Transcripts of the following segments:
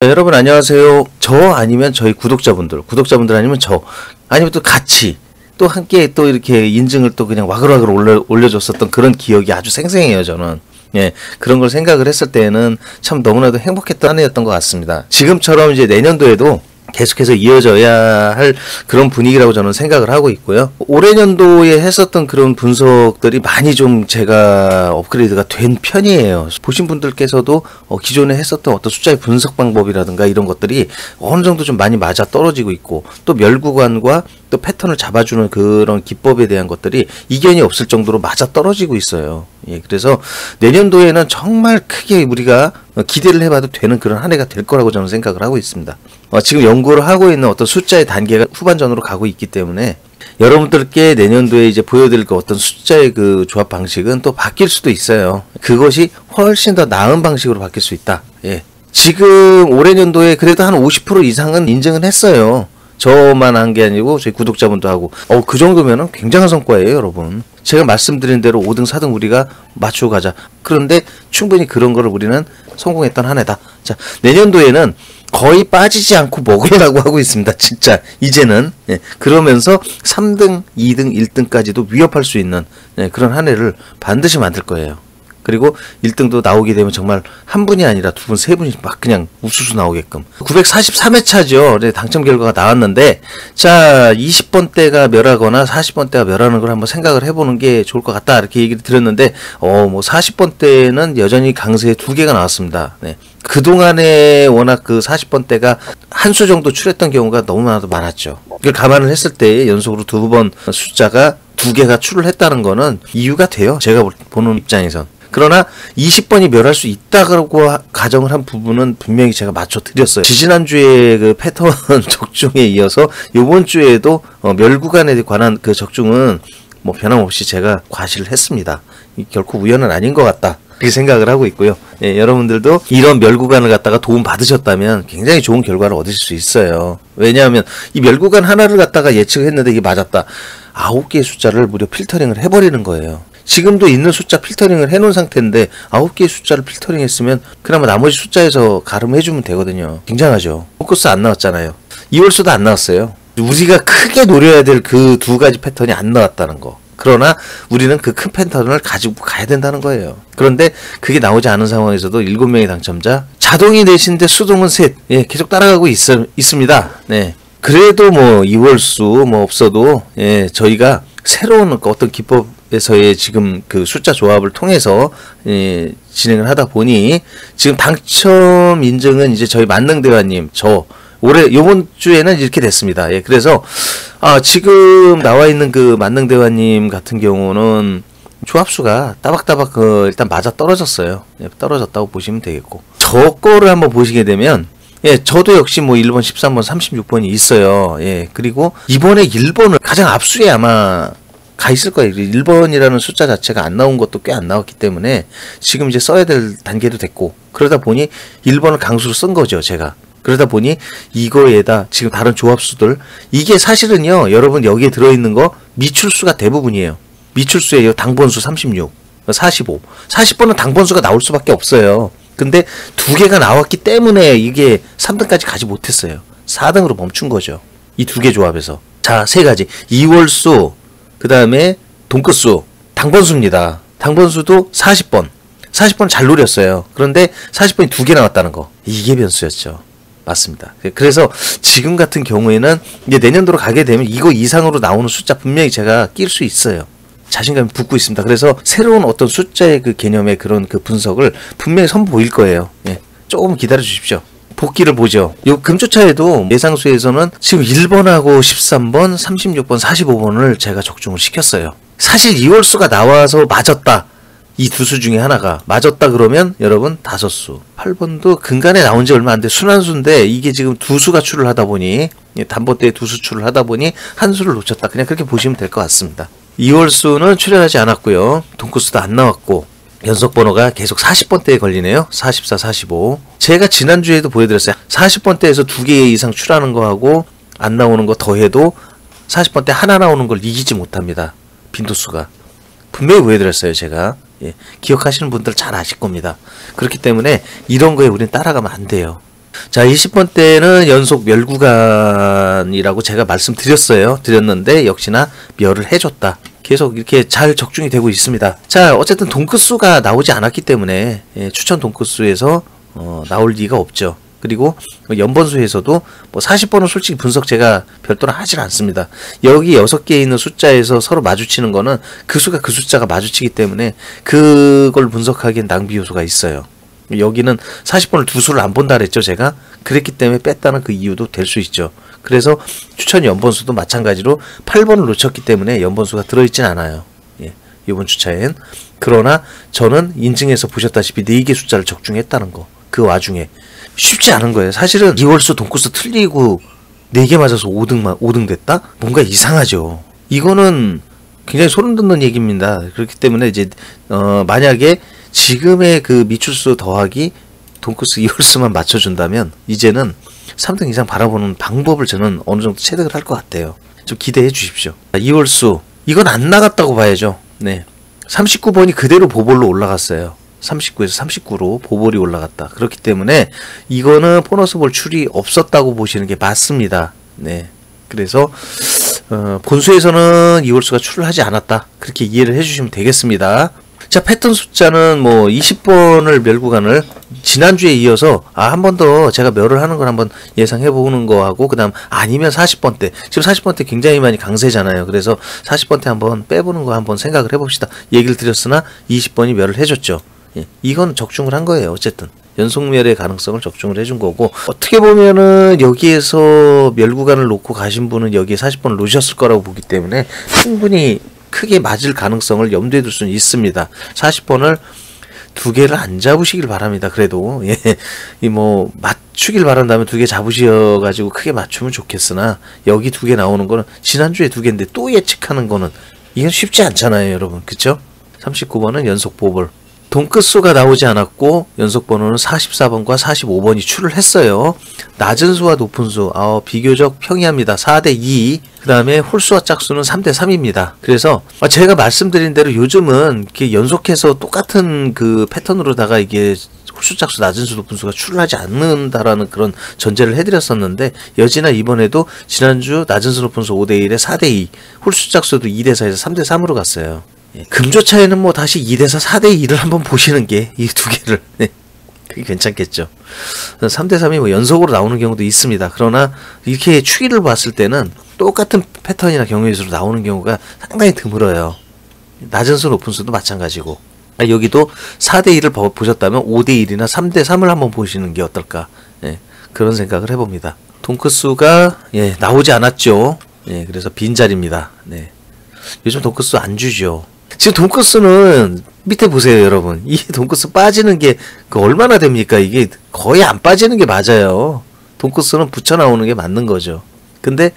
여러분 안녕하세요. 저 아니면 저희 구독자분들 아니면 저 아니면 또 같이 또 함께 또 이렇게 인증을 또 그냥 와글와글 올려줬었던 그런 기억이 아주 생생해요. 저는 그런 걸 생각을 했을 때는 참 너무나도 행복했던 한 해였던 것 같습니다. 지금처럼 이제 내년도에도 계속해서 이어져야 할 그런 분위기라고 저는 생각을 하고 있고요. 올해 년도에 했었던 그런 분석들이 많이 좀 제가 업그레이드가 된 편이에요. 보신 분들께서도 기존에 했었던 어떤 숫자의 분석 방법이라든가 이런 것들이 어느 정도 좀 많이 맞아 떨어지고 있고, 또 멸구간과 또 패턴을 잡아주는 그런 기법에 대한 것들이 이견이 없을 정도로 맞아 떨어지고 있어요. 그래서 내년도에는 정말 크게 우리가 기대를 해봐도 되는 그런 한 해가 될 거라고 저는 생각을 하고 있습니다. 지금 연구를 하고 있는 어떤 숫자의 단계가 후반전으로 가고 있기 때문에 여러분들께 내년도에 이제 보여드릴 그 어떤 숫자의 그 조합 방식은 또 바뀔 수도 있어요. 그것이 훨씬 더 나은 방식으로 바뀔 수 있다. 지금 올해 년도에 그래도 한 50% 이상은 인증은 했어요. 저만 한 게 아니고 저희 구독자분도 하고, 그 정도면은 굉장한 성과예요, 여러분. 제가 말씀드린 대로 5등, 4등 우리가 맞추고 가자. 그런데 충분히 그런 거를 우리는 성공했던 한 해다. 자, 내년도에는 거의 빠지지 않고 먹으려고 하고 있습니다. 진짜 이제는. 그러면서 3등, 2등, 1등까지도 위협할 수 있는 그런 한 해를 반드시 만들 거예요. 그리고 1등도 나오게 되면 정말 한 분이 아니라 두 분, 세 분이 막 그냥 우수수 나오게끔. 943회차죠. 당첨 결과가 나왔는데, 자, 20번대가 멸하거나 40번대가 멸하는 걸 한번 생각을 해보는 게 좋을 것 같다. 이렇게 얘기를 드렸는데, 40번대는 여전히 강세에 2개가 나왔습니다. 그동안에 워낙 그 40번대가 한 수 정도 출했던 경우가 너무나도 많았죠. 이걸 감안을 했을 때 연속으로 2번 숫자가 2개가 출을 했다는 거는 이유가 돼요. 제가 보는 입장에선. 그러나 20번이 멸할 수 있다고 가정을 한 부분은 분명히 제가 맞춰드렸어요. 지지난주에 그 패턴 적중에 이어서 이번 주에도 멸구간에 관한 그 적중은 뭐 변함없이 제가 과시를 했습니다. 결코 우연은 아닌 것 같다. 그렇게 생각을 하고 있고요. 여러분들도 이런 멸구간을 갖다가 도움 받으셨다면 굉장히 좋은 결과를 얻으실 수 있어요. 왜냐하면 이 멸구간 하나를 갖다가 예측했는데 이게 맞았다. 9개의 숫자를 무려 필터링을 해버리는 거예요. 지금도 있는 숫자 필터링을 해놓은 상태인데 9개의 숫자를 필터링 했으면 그나마 나머지 숫자에서 가름해주면 되거든요. 굉장하죠. 포커스 안 나왔잖아요. 이월수도 안 나왔어요. 우리가 크게 노려야 될 그 2가지 패턴이 안 나왔다는 거. 그러나 우리는 그 큰 패턴을 가지고 가야 된다는 거예요. 그런데 그게 나오지 않은 상황에서도 7명의 당첨자, 자동이 넷인데 수동은 셋, 계속 따라가고 있습니다. 그래도 뭐 이월수 없어도 저희가 새로운 어떤 기법에서의 지금 그 숫자 조합을 통해서 진행을 하다 보니 지금 당첨 인증은 이제 저희 만능대화님, 올해 요번 주에는 이렇게 됐습니다. 그래서 지금 나와 있는 그 만능대화님 같은 경우는 조합수가 따박따박 일단 맞아 떨어졌어요. 떨어졌다고 보시면 되겠고, 저 거를 한번 보시게 되면 저도 역시 뭐 1번, 13번, 36번이 있어요. 그리고 이번에 1번을 가장 앞수에 아마 가 있을 거예요. 1번이라는 숫자 자체가 안 나온 것도 꽤 안 나왔기 때문에 지금 이제 써야 될 단계도 됐고, 그러다 보니 1번을 강수로 쓴 거죠, 제가. 그러다 보니 이거에다 지금 다른 조합수들, 이게 사실은요, 여러분 여기에 들어있는 거 미출수가 대부분이에요. 미출수예요. 당번수 36, 45. 40번은 당번수가 나올 수밖에 없어요. 근데 2개가 나왔기 때문에 이게 3등까지 가지 못했어요. 4등으로 멈춘 거죠. 이 2개 조합에서. 자, 3가지. 이월수, 그 다음에 돈끝수, 당번수입니다. 당번수도 40번. 40번 잘 노렸어요. 그런데 40번이 2개 나왔다는 거. 이게 변수였죠. 맞습니다. 그래서 지금 같은 경우에는 이제 내년도로 가게 되면 이거 이상으로 나오는 숫자 분명히 제가 낄 수 있어요. 자신감이 붙고 있습니다. 그래서 새로운 어떤 숫자의 그 개념의 그런 그 분석을 분명히 선보일 거예요. 조금 기다려 주십시오. 복귀를 보죠. 요 금조차에도 예상수에서는 지금 1번하고 13번, 36번, 45번을 제가 적중을 시켰어요. 사실 이월수가 나와서 맞았다. 이 2수 중에 하나가 맞았다 그러면 여러분 5수. 8번도 근간에 나온 지 얼마 안 돼 순환수인데 이게 지금 2수가 출을 하다 보니, 단번대에 2수 출을 하다 보니 한 수를 놓쳤다. 그냥 그렇게 보시면 될 것 같습니다. 이월수는 출연하지 않았고요. 돈코스도 안 나왔고, 연속 번호가 계속 40번대에 걸리네요. 44, 45. 제가 지난주에도 보여드렸어요. 40번대에서 2개 이상 출하는 거하고 안 나오는 거 더해도 40번대 하나 나오는 걸 이기지 못합니다. 빈도수가. 분명히 보여드렸어요, 제가. 기억하시는 분들 잘 아실 겁니다. 그렇기 때문에 이런 거에 우리는 따라가면 안 돼요. 자, 20번 때는 연속 멸구간이라고 제가 드렸는데 역시나 멸을 해줬다. 계속 이렇게 잘 적중이 되고 있습니다. 자, 어쨌든 돈크수가 나오지 않았기 때문에 추천 돈크수에서 나올 리가 없죠. 그리고 연번수에서도 뭐 40번은 솔직히 분석 제가 별도로 하질 않습니다. 여기 6개에 있는 숫자에서 서로 마주치는 거는 그 수가 그 숫자가 마주치기 때문에 그걸 분석하기엔 낭비 요소가 있어요. 여기는 40번을 두 수를 안 본다 그랬죠, 제가. 그랬기 때문에 뺐다는 그 이유도 될 수 있죠. 그래서 추천 연번수도 마찬가지로 8번을 놓쳤기 때문에 연번수가 들어있진 않아요. 예, 이번 주차엔. 그러나 저는 인증해서 보셨다시피 4개 숫자를 적중했다는 거. 그 와중에 쉽지 않은 거예요. 사실은 이월수 돈코스 틀리고 4개 맞아서 5등 됐다? 뭔가 이상하죠. 이거는 굉장히 소름 돋는 얘기입니다. 그렇기 때문에 이제 만약에 지금의 그 미출수 더하기 돈코스 이월수만 맞춰준다면 이제는 3등 이상 바라보는 방법을 저는 어느 정도 체득을 할 것 같아요. 좀 기대해 주십시오. 이월수 이건 안 나갔다고 봐야죠. 네, 39번이 그대로 보볼로 올라갔어요. 39에서 39로 보볼이 올라갔다. 그렇기 때문에 이거는 보너스볼 출이 없었다고 보시는 게 맞습니다. 네, 그래서 본수에서는 이월수가 출을 하지 않았다. 그렇게 이해를 해주시면 되겠습니다. 자, 패턴 숫자는 뭐 20번을 멸구간을 지난주에 이어서 한 번 더 제가 멸을 하는 걸 한번 예상해 보는 거하고, 그 다음 아니면 40번 때, 지금 40번 때 굉장히 많이 강세잖아요. 그래서 40번 때 한번 빼보는 거 한번 생각을 해봅시다. 얘기를 드렸으나 20번이 멸을 해줬죠. 예, 이건 적중을 한 거예요. 어쨌든 연속멸의 가능성을 적중을 해준 거고, 어떻게 보면은 여기에서 멸구간을 놓고 가신 분은 여기에 40번을 놓으셨을 거라고 보기 때문에 충분히 크게 맞을 가능성을 염두에 둘 수는 있습니다. 40번을 2개를 안 잡으시길 바랍니다. 그래도 예, 이 뭐 맞추길 바란다면 2개 잡으셔가지고 크게 맞추면 좋겠으나, 여기 2개 나오는 거는 지난주에 2개인데 또 예측하는 거는 이건 쉽지 않잖아요, 여러분. 그쵸? 39번은 연속 보볼. 돈끝수가 나오지 않았고 연속 번호는 44번과 45번이 출을 했어요. 낮은 수와 높은 수 비교적 평이합니다. 4대2. 그 다음에 홀수와 짝수는 3대3입니다. 그래서 제가 말씀드린 대로 요즘은 이렇게 연속해서 똑같은 그 패턴으로다가 이게 홀수, 짝수, 낮은 수, 높은 수가 출을 하지 않는다라는 그런 전제를 해드렸었는데, 여지나 이번에도 지난주 낮은 수, 높은 수 5대1에 4대2, 홀수, 짝수도 2대4에서 3대3으로 갔어요. 금조 차이는 뭐 다시 2대4, 4대2를 한번 보시는 게 이 2개를 그게 괜찮겠죠. 3대3이 뭐 연속으로 나오는 경우도 있습니다. 그러나 이렇게 추이를 봤을 때는 똑같은 패턴이나 경우의 수로 나오는 경우가 상당히 드물어요. 낮은 수, 높은 수도 마찬가지고. 여기도 4대2를 보셨다면 5대1이나 3대3을 한번 보시는 게 어떨까, 그런 생각을 해봅니다. 돈크수가 나오지 않았죠. 그래서 빈자리입니다. 요즘 돈크수 안 주죠. 지금 돈코스는 밑에 보세요, 여러분. 이 돈코스 빠지는 게 얼마나 됩니까? 이게 거의 안 빠지는 게 맞아요. 돈코스는 붙여 나오는 게 맞는 거죠. 근데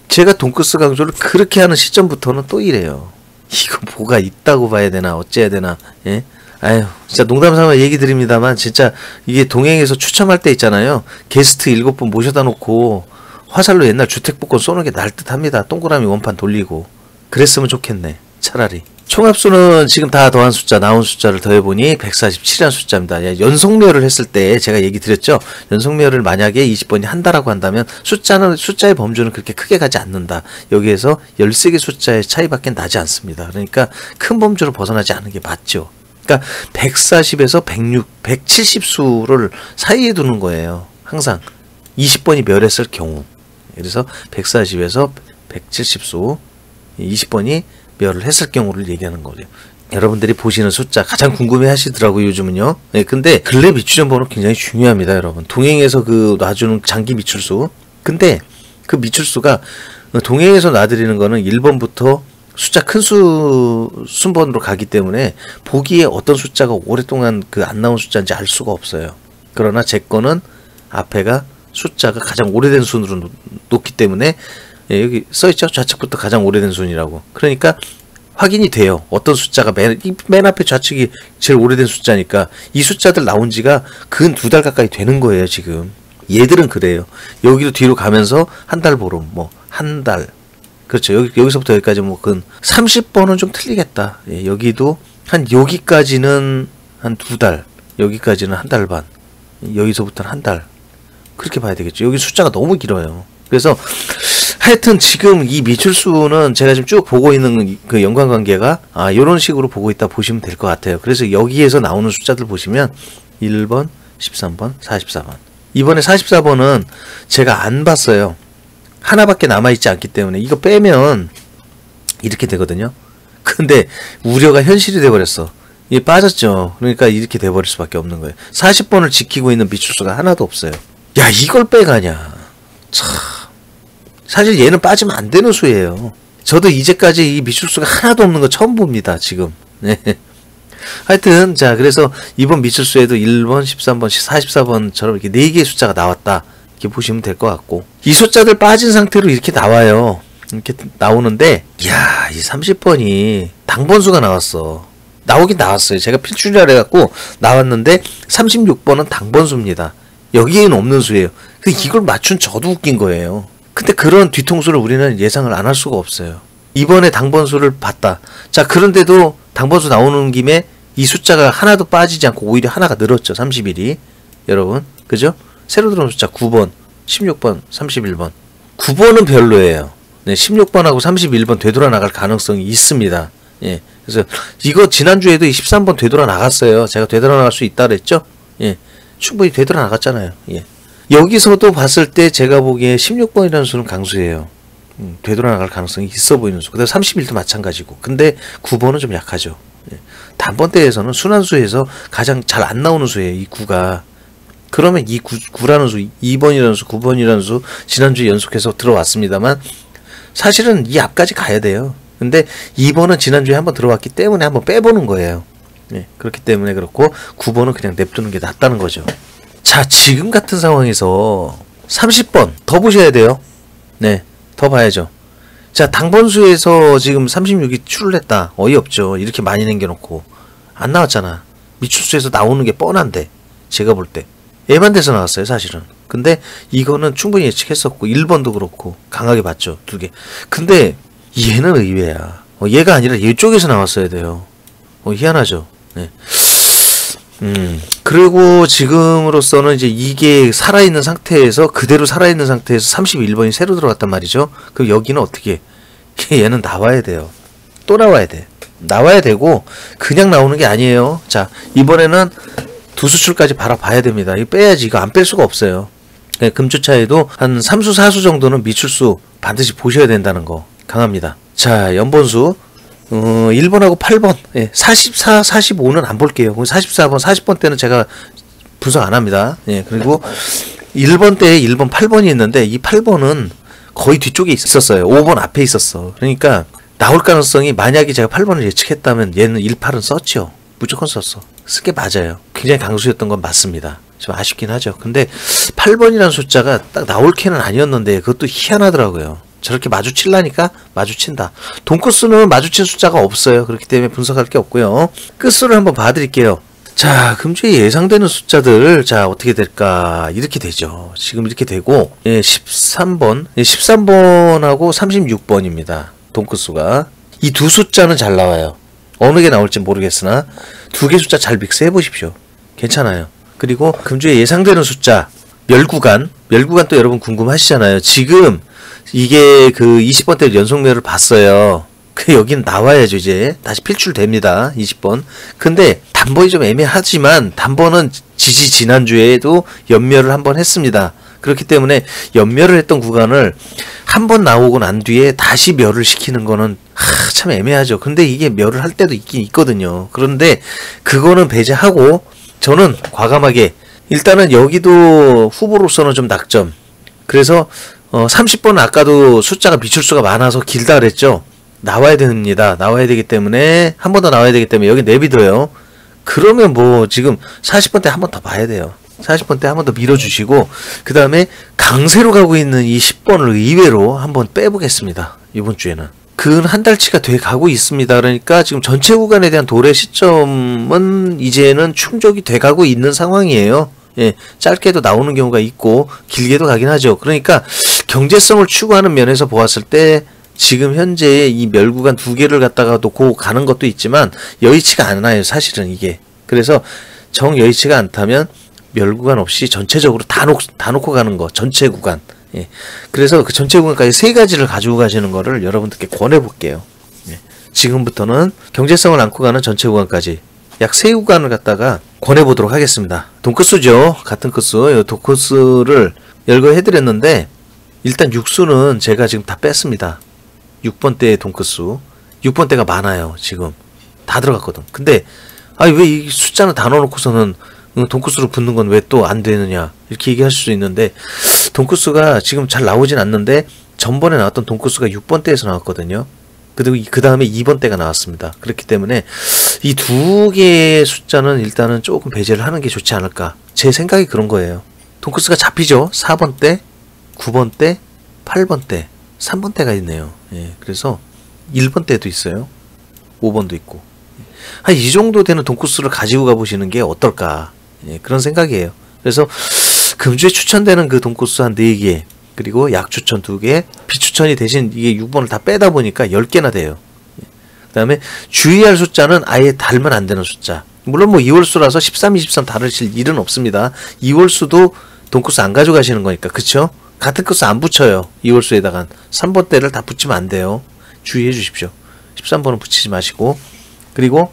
제가 돈코스 강조를 그렇게 하는 시점부터는 또 이래요. 이거 뭐가 있다고 봐야 되나 어째야 되나. 예? 아유, 진짜 농담삼아 얘기 드립니다만, 진짜 이게 동행에서 추첨할 때 있잖아요. 게스트 7분 모셔다 놓고 화살로 옛날 주택복권 쏘는 게 날 듯합니다. 동그라미 원판 돌리고. 그랬으면 좋겠네, 차라리. 총합수는 지금 다 더한 숫자, 나온 숫자를 더해보니 147이라는 숫자입니다. 연속멸을 했을 때 제가 얘기 드렸죠. 연속멸을 만약에 20번이 한다라고 한다면 숫자의 범주는 그렇게 크게 가지 않는다. 여기에서 13개 숫자의 차이밖에 나지 않습니다. 그러니까 큰 범주로 벗어나지 않는 게 맞죠. 그러니까 140에서 170수를 사이에 두는 거예요. 항상 20번이 멸했을 경우. 그래서 140에서 170수, 20번이 멸을 했을 경우를 얘기하는 거죠. 여러분들이 보시는 숫자 가장 궁금해 하시더라고요, 요즘은요. 근데 근래 미출전 번호 굉장히 중요합니다, 여러분. 동행에서 놔주는 장기 미출수. 근데 그 미출수가 동행에서 놔드리는 거는 1번부터 숫자 큰 순번으로 가기 때문에 보기에 어떤 숫자가 오랫동안 안 나온 숫자인지 알 수가 없어요. 그러나 제 거는 앞에가 숫자가 가장 오래된 순으로 놓기 때문에, 여기 써있죠? 좌측부터 가장 오래된 순이라고. 그러니까 확인이 돼요. 어떤 숫자가 맨 앞에 좌측이 제일 오래된 숫자니까 이 숫자들 나온 지가 근 2달 가까이 되는 거예요, 지금. 얘들은 그래요. 여기로 뒤로 가면서 한 달 보름, 한 달. 그렇죠. 여기서부터 여기까지 근 30번은 좀 틀리겠다. 여기도 여기까지는 한 2달. 여기까지는 한 달 반. 여기서부터는 한 달. 그렇게 봐야 되겠죠. 여기 숫자가 너무 길어요. 그래서 하여튼 지금 이 미출수는 제가 지금 쭉 보고 있는 그 연관관계가 이런 식으로 보고 있다 보시면 될 것 같아요. 그래서 여기에서 나오는 숫자들 보시면 1번, 13번, 44번. 이번에 44번은 제가 안 봤어요. 하나밖에 남아있지 않기 때문에 이거 빼면 이렇게 되거든요. 근데 우려가 현실이 돼버렸어. 이게 빠졌죠. 그러니까 이렇게 돼버릴 수밖에 없는 거예요. 40번을 지키고 있는 미출수가 하나도 없어요. 야, 이걸 빼가냐. 참. 사실 얘는 빠지면 안 되는 수예요. 저도 이제까지 이 미출수가 하나도 없는 거 처음 봅니다. 지금. 네. 하여튼 자, 그래서 이번 미출수에도 1번, 13번, 44번처럼 이렇게 4개의 숫자가 나왔다. 이렇게 보시면 될 것 같고, 이 숫자들 빠진 상태로 이렇게 나와요. 이렇게 나오는데, 이야, 이 30번이 당번수가 나왔어. 나오긴 나왔어요. 제가 필출이라 해갖고 나왔는데 36번은 당번수입니다. 여기에는 없는 수예요. 근데 이걸 맞춘 저도 웃긴 거예요. 근데 그런 뒤통수를 우리는 예상을 안 할 수가 없어요. 이번에 당번수를 봤다. 자, 그런데도 당번수 나오는 김에 이 숫자가 하나도 빠지지 않고 오히려 하나가 늘었죠. 31이. 여러분, 그죠? 새로 들어온 숫자 9번, 16번, 31번. 9번은 별로예요. 네, 16번하고 31번 되돌아 나갈 가능성이 있습니다. 예. 그래서 이거 지난주에도 13번 되돌아 나갔어요. 제가 되돌아 나갈 수 있다 그랬죠? 예. 충분히 되돌아 나갔잖아요. 예. 여기서도 봤을 때 제가 보기에 16번이라는 수는 강수예요. 되돌아 나갈 가능성이 있어 보이는 수. 그다음 31도 마찬가지고. 근데 9번은 좀 약하죠. 예. 단번대에서는 순환수에서 가장 잘 안 나오는 수예요. 이 9가. 그러면 이 9라는 수, 2번이라는 수, 9번이라는 수 지난주에 연속해서 들어왔습니다만 사실은 이 앞까지 가야 돼요. 근데 2번은 지난주에 한번 들어왔기 때문에 한번 빼보는 거예요. 예, 그렇기 때문에 그렇고 9번은 그냥 냅두는 게 낫다는 거죠. 자, 지금 같은 상황에서 30번 더 보셔야 돼요. 네, 더 봐야죠. 자, 당번수에서 지금 36이 출을했다. 어이없죠. 이렇게 많이 남겨놓고 안 나왔잖아. 미출수에서 나오는 게 뻔한데 제가 볼 때 애만 돼서 나왔어요, 사실은. 근데 이거는 충분히 예측했었고 1번도 그렇고 강하게 봤죠, 2개. 근데 얘는 의외야. 얘가 아니라 이쪽에서 나왔어야 돼요. 희한하죠. 네. 그리고 지금으로서는 이제 이게 살아있는 상태에서 그대로 살아있는 상태에서 31번이 새로 들어갔단 말이죠. 그럼 여기는 어떻게? 얘는 나와야 돼요. 또 나와야 돼. 나와야 되고 그냥 나오는 게 아니에요. 자, 이번에는 두 수출까지 바라봐야 됩니다. 이거 빼야지. 이거 안 뺄 수가 없어요. 네, 금주차에도 한 3수 4수 정도는 미출수 반드시 보셔야 된다는 거 강합니다. 자, 연번수 1번하고 8번, 예, 44, 45는 안 볼게요. 44번, 40번 때는 제가 분석 안 합니다. 예, 그리고 1번 때에 1번, 8번이 있는데 이 8번은 거의 뒤쪽에 있었어요. 5번 앞에 있었어. 그러니까 나올 가능성이, 만약에 제가 8번을 예측했다면 얘는 18은 썼죠. 무조건 썼어. 쓰게 맞아요. 굉장히 강수였던 건 맞습니다. 좀 아쉽긴 하죠. 근데 8번이라는 숫자가 딱 나올 캐는 아니었는데 그것도 희한하더라고요. 저렇게 마주치려니까 마주친다. 돈코스는 마주친 숫자가 없어요. 그렇기 때문에 분석할 게 없고요. 끝수를 한번 봐드릴게요. 자, 금주에 예상되는 숫자들, 자, 어떻게 될까? 이렇게 되죠. 지금 이렇게 되고, 예, 13번, 예, 13번하고 36번입니다. 돈코스가. 이 두 숫자는 잘 나와요. 어느 게 나올지 모르겠으나, 두 개 숫자 잘 믹스해 보십시오. 괜찮아요. 그리고 금주에 예상되는 숫자, 멸구간 또 여러분 궁금하시잖아요. 지금, 이게 그 20번 때 연속매를 봤어요. 그 여기는 나와야죠. 이제 다시 필출됩니다. 20번. 근데 단번이 좀 애매하지만 단번은 지난주에도 연멸을 한번 했습니다. 그렇기 때문에 연멸을 했던 구간을 한 번 나오고 난 뒤에 다시 멸을 시키는 거는 참 애매하죠. 근데 이게 멸을 할 때도 있긴 있거든요. 그런데 그거는 배제하고 저는 과감하게 일단은 여기도 후보로서는 좀 낙점. 그래서 30번은 아까도 숫자가 미출수가 많아서 길다 그랬죠. 나와야 됩니다. 나와야 되기 때문에 한 번 더 나와야 되기 때문에 여기 내비둬요. 그러면 뭐 지금 40번 때 한 번 더 봐야 돼요. 40번 때 한 번 더 밀어주시고 그 다음에 강세로 가고 있는 이 10번을 의외로 한번 빼보겠습니다. 이번 주에는. 근 한 달치가 돼 가고 있습니다. 그러니까 지금 전체 구간에 대한 도래 시점은 이제는 충족이 돼 가고 있는 상황이에요. 예, 짧게도 나오는 경우가 있고 길게도 가긴 하죠. 그러니까 경제성을 추구하는 면에서 보았을 때 지금 현재 이 멸구간 두 개를 갖다가 놓고 가는 것도 있지만 여의치가 않아요. 사실은 이게. 그래서 정 여의치가 않다면 멸구간 없이 전체적으로 다 놓고 가는 거, 전체 구간. 예. 그래서 그 전체 구간까지 세 가지를 가지고 가시는 거를 여러분들께 권해 볼게요. 예. 지금부터는 경제성을 안고 가는 전체 구간까지 약 세 구간을 갖다가 권해 보도록 하겠습니다. 돈코스죠. 같은 코스. 이 돈코스를 열거해 드렸는데 일단 육수는 제가 지금 다 뺐습니다. 6번대의 돈코스. 6번대가 많아요. 지금 다 들어갔거든. 근데 왜 이 숫자는 다 넣어놓고서는 돈코스로 붙는 건 왜 또 안 되느냐 이렇게 얘기하실 수 있는데, 돈코스가 지금 잘 나오진 않는데 전번에 나왔던 돈코스가 6번대에서 나왔거든요. 그리고 그 다음에 2번대가 나왔습니다. 그렇기 때문에 이 두 개의 숫자는 일단은 조금 배제를 하는 게 좋지 않을까, 제 생각이 그런 거예요. 돈코스가 잡히죠. 4번대, 9번대, 8번대, 3번대가 있네요. 예, 그래서 1번대도 있어요. 5번도 있고. 한 이 정도 되는 돈코스를 가지고 가보시는 게 어떨까, 예, 그런 생각이에요. 그래서 금주에 추천되는 그 돈코스 한 4개, 그리고 약 추천 2개, 비추천이 대신 이게 6번을 다 빼다 보니까 10개나 돼요. 그 다음에 주의할 숫자는 아예 달면 안 되는 숫자. 물론 뭐 2월수라서 13, 23 다르실 일은 없습니다. 2월수도 돈코스 안 가져가시는 거니까. 그쵸? 같은 코스 안 붙여요. 2월수에다가 3번대를 다 붙이면 안 돼요. 주의해 주십시오. 13번은 붙이지 마시고, 그리고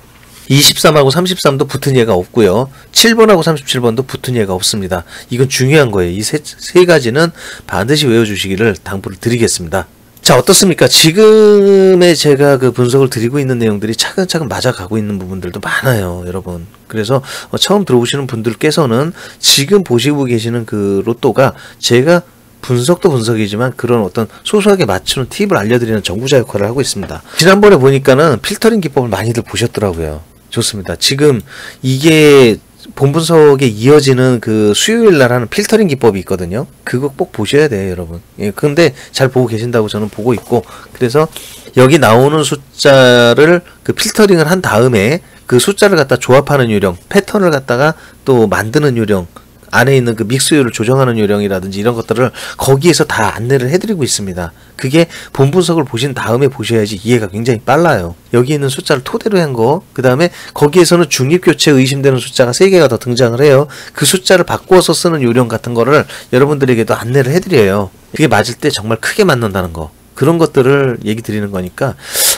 23하고 33도 붙은 예가 없고요. 7번하고 37번도 붙은 예가 없습니다. 이건 중요한 거예요. 이 세 가지는 반드시 외워주시기를 당부를 드리겠습니다. 자, 어떻습니까? 지금의 제가 그 분석을 드리고 있는 내용들이 차근차근 맞아가고 있는 부분들도 많아요, 여러분. 그래서 처음 들어오시는 분들께서는 지금 보시고 계시는 그 로또가 제가 분석도 분석이지만 그런 어떤 소소하게 맞추는 팁을 알려드리는 전구자 역할을 하고 있습니다. 지난번에 보니까는 필터링 기법을 많이들 보셨더라고요. 좋습니다. 지금 이게 본분석에 이어지는 그 수요일날 하는 필터링 기법이 있거든요. 그거 꼭 보셔야 돼요, 여러분. 예, 근데 잘 보고 계신다고 저는 보고 있고, 그래서 여기 나오는 숫자를 그 필터링을 한 다음에 그 숫자를 갖다 조합하는 요령, 패턴을 갖다가 또 만드는 요령, 안에 있는 그 믹스율을 조정하는 요령이라든지 이런 것들을 거기에서 다 안내를 해드리고 있습니다. 그게 본 분석을 보신 다음에 보셔야지 이해가 굉장히 빨라요. 여기 있는 숫자를 토대로 한 거, 그 다음에 거기에서는 중립교체 의심되는 숫자가 3개가 더 등장을 해요. 그 숫자를 바꾸어서 쓰는 요령 같은 거를 여러분들에게도 안내를 해드려요. 그게 맞을 때 정말 크게 맞는다는 거, 그런 것들을 얘기 드리는 거니까,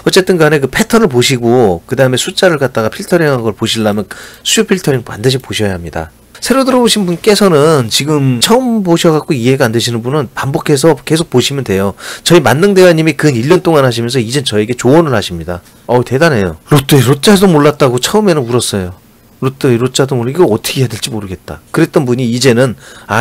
어쨌든 간에 그 패턴을 보시고 그 다음에 숫자를 갖다가 필터링한 걸 보시려면 수요 필터링 반드시 보셔야 합니다. 새로 들어오신 분께서는 지금 처음 보셔갖고 이해가 안 되시는 분은 반복해서 계속 보시면 돼요. 저희 만능대화님이 근 1년 동안 하시면서 이젠 저에게 조언을 하십니다. 대단해요. 로또도 몰랐다고 처음에는 울었어요. 로또도 모르고 이거 어떻게 해야 될지 모르겠다. 그랬던 분이 이제는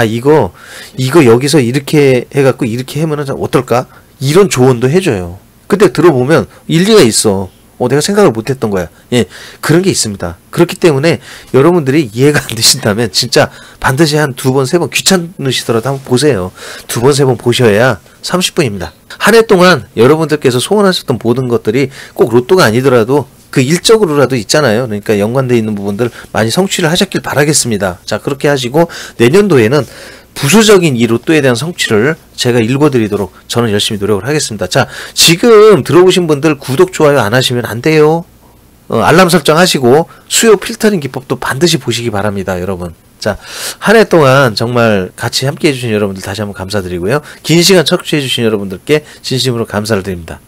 이거 여기서 이렇게 해갖고 이렇게 하면 어떨까? 이런 조언도 해줘요. 근데 들어보면 일리가 있어. 내가 생각을 못했던 거야. 예, 그런 게 있습니다. 그렇기 때문에 여러분들이 이해가 안 되신다면 진짜 반드시 한 2번, 3번 귀찮으시더라도 한번 보세요. 2번, 3번 보셔야 30분입니다. 한 해 동안 여러분들께서 소원하셨던 모든 것들이 꼭 로또가 아니더라도 그 일적으로라도 있잖아요. 그러니까 연관되어 있는 부분들 많이 성취를 하셨길 바라겠습니다. 자, 그렇게 하시고 내년도에는 부수적인 이 로또에 대한 성취를 제가 읽어드리도록 저는 열심히 노력을 하겠습니다. 자, 지금 들어오신 분들 구독, 좋아요 안 하시면 안 돼요. 알람 설정하시고 수요 필터링 기법도 반드시 보시기 바랍니다, 여러분. 자, 한 해 동안 정말 같이 함께 해주신 여러분들 다시 한번 감사드리고요. 긴 시간 청취해주신 여러분들께 진심으로 감사를 드립니다.